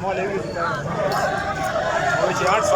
800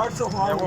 800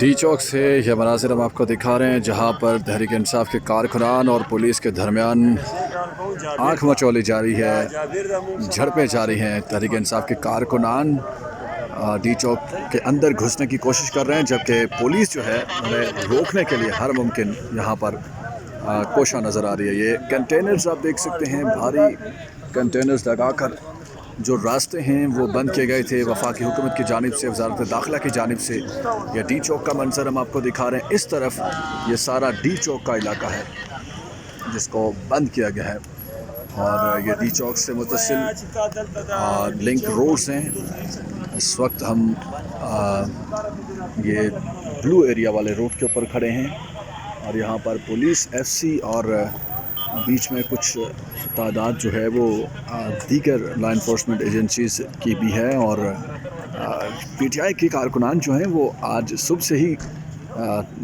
D चौक से यह मनाज़िर हम आपको दिखा रहे हैं जहां पर तहरीक इंसाफ के कारकुनान और पुलिस के दरमियान आँख मचौली जारी है, झड़पें जारी हैं। तहरीक इंसाफ के कारकुनान डी चौक के अंदर घुसने की कोशिश कर रहे हैं, जबकि पुलिस जो है उन्हें रोकने के लिए हर मुमकिन यहाँ पर कोशिश नज़र आ रही है। ये कंटेनर्स आप देख सकते हैं, भारी कंटेनर्स लगाकर जो रास्ते हैं वो बंद किए गए थे वफाकी हुकूमत की जानिब से, वज़ारत दाखिला की जानिब से। यह डी चौक का मंजर हम आपको दिखा रहे हैं। इस तरफ ये सारा डी चौक का इलाका है जिसको बंद किया गया है, और ये डी चौक से मुतसिल लिंक रोड्स हैं। इस वक्त हम ये ब्लू एरिया वाले रोड के ऊपर खड़े हैं, और यहाँ पर पुलिस, एफसी और बीच में कुछ तादाद जो है वो दीगर लॉ इन्फोर्समेंट एजेंसीज़ की भी है। और पीटीआई के कारकुनान जो हैं वो आज सुबह से ही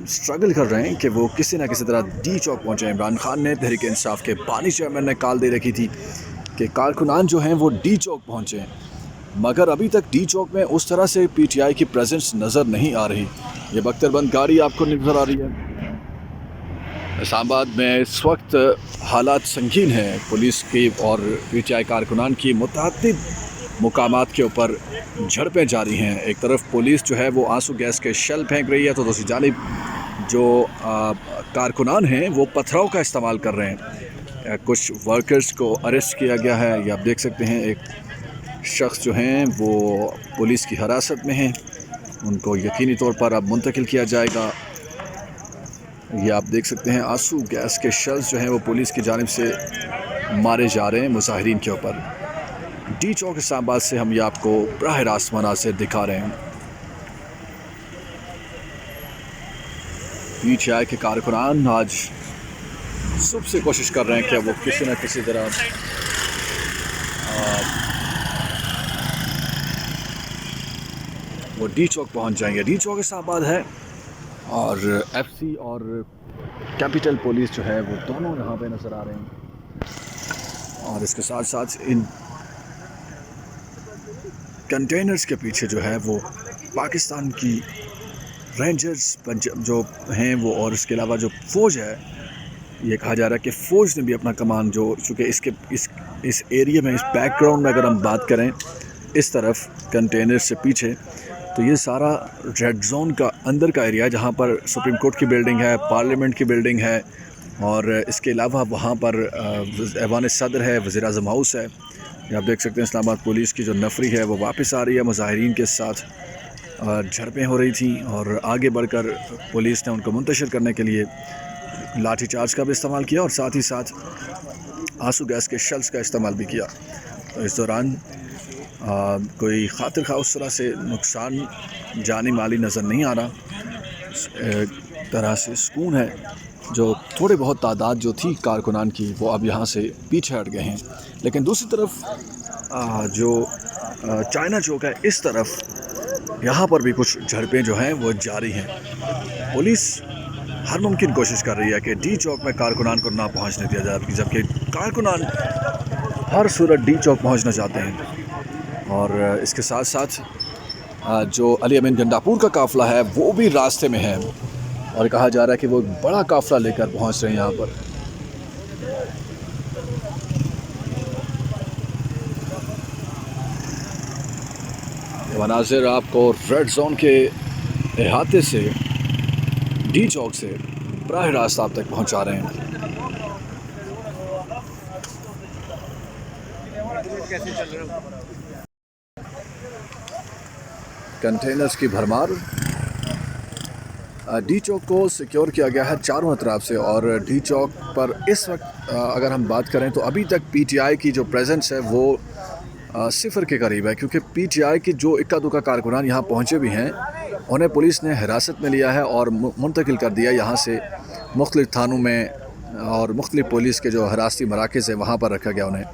स्ट्रगल कर रहे हैं कि वो किसी न किसी तरह डी चौक पहुँचे। इमरान खान ने तहरीक इंसाफ के बानी चेयरमैन ने कॉल दे रखी थी कि कारकुनान जो हैं वो डी चौक पहुँचे, मगर अभी तक डी चौक में उस तरह से पीटीआई की प्रेजेंस नज़र नहीं आ रही। ये बख्तरबंद गाड़ी आपको नज़र आ रही है। इस्लामाबाद में इस वक्त हालात संगीन हैं। पुलिस की और पीटीआई कारकुनान की मुतअद्दिद मुकामात के ऊपर झड़पें जारी हैं। एक तरफ पुलिस जो है वो आंसू गैस के शेल फेंक रही है, तो दूसरी जानिब जो कारकुनान हैं वो पथराव का इस्तेमाल कर रहे हैं। कुछ वर्कर्स को अरेस्ट किया गया है। ये आप देख सकते हैं, एक शख्स जो हैं वो पुलिस की हिरासत में हैं, उनको यकीनी तौर पर अब मुंतकिल किया जाएगा। ये आप देख सकते हैं, आंसू गैस के शेल्स जो हैं वो पुलिस की जानिब से मारे जा रहे हैं मुजाहिरीन के ऊपर। डी चौक इस्लामाबाद से हम ये आपको बराह रास्त मनाज़िर दिखा रहे हैं। पीटीआई के कारकुनान आज सुबह से कोशिश कर रहे हैं कि वो किसी न किसी तरह वो डी चौक पहुंच जाएंगे। डी चौक इस्लामाबाद है, और एफसी और कैपिटल पुलिस जो है वो दोनों यहाँ पे नज़र आ रहे हैं। और इसके साथ साथ इन कंटेनर्स के पीछे जो है वो पाकिस्तान की रेंजर्स जो हैं वो, और इसके अलावा जो फ़ौज है, ये कहा जा रहा है कि फ़ौज ने भी अपना कमान जो, चूँकि इसके इस एरिया में, इस बैकग्राउंड में अगर हम बात करें, इस तरफ कंटेनर से पीछे, तो ये सारा रेड जोन का अंदर का एरिया है जहाँ पर सुप्रीम कोर्ट की बिल्डिंग है, पार्लियामेंट की बिल्डिंग है, और इसके अलावा वहाँ पर ऐवान सदर है, वज़ीर-ए-आज़म हाउस है। ये आप देख सकते हैं इस्लामाबाद पुलिस की जो नफरी है वो वापस आ रही है मुजाहिरीन के साथ। झड़पें हो रही थी और आगे बढ़कर पुलिस ने उनको मुंतशिर करने के लिए लाठी चार्ज का भी इस्तेमाल किया, और साथ ही साथ आंसू गैस के शेल्स का इस्तेमाल भी किया। तो इस दौरान कोई खातिर खा उस तरह से नुकसान जानी माली नज़र नहीं आ रहा। एक तरह से सुकून है। जो थोड़े बहुत तादाद जो थी कारकुनान की वो अब यहाँ से पीछे हट गए हैं। लेकिन दूसरी तरफ जो चाइना चौक है, इस तरफ यहाँ पर भी कुछ झड़पें जो हैं वो जारी हैं। पुलिस हर मुमकिन कोशिश कर रही है कि डी चौक में कारकुनान को ना पहुँचने दिया जाए, जबकि कारकुनान हर सूरत डी चौक पहुँचना चाहते हैं। और इसके साथ साथ जो अली अमीन गंडापुर का काफ़िला है वो भी रास्ते में है, और कहा जा रहा है कि वो बड़ा काफ़िला लेकर पहुंच रहे हैं यहाँ पर। ये मनाज़िर आपको रेड जोन के अहाते से, डी चौक से बराह रास्त आप तक पहुंचा रहे हैं। कंटेनर्स की भरमार। डी चौक को सिक्योर किया गया है चारों तरफ से, और डी चौक पर इस वक्त अगर हम बात करें तो अभी तक पीटीआई की जो प्रेजेंस है वो सिफर के करीब है, क्योंकि पीटीआई के जो इक्का दुक्का कारकुनान यहाँ पहुँचे भी हैं उन्हें पुलिस ने हिरासत में लिया है और मुंतकिल कर दिया यहाँ से मुख्तलिफ थानों में, और मुख्तलिफ पुलिस के जो हिरासती मराकज़ है वहाँ पर रखा गया उन्हें।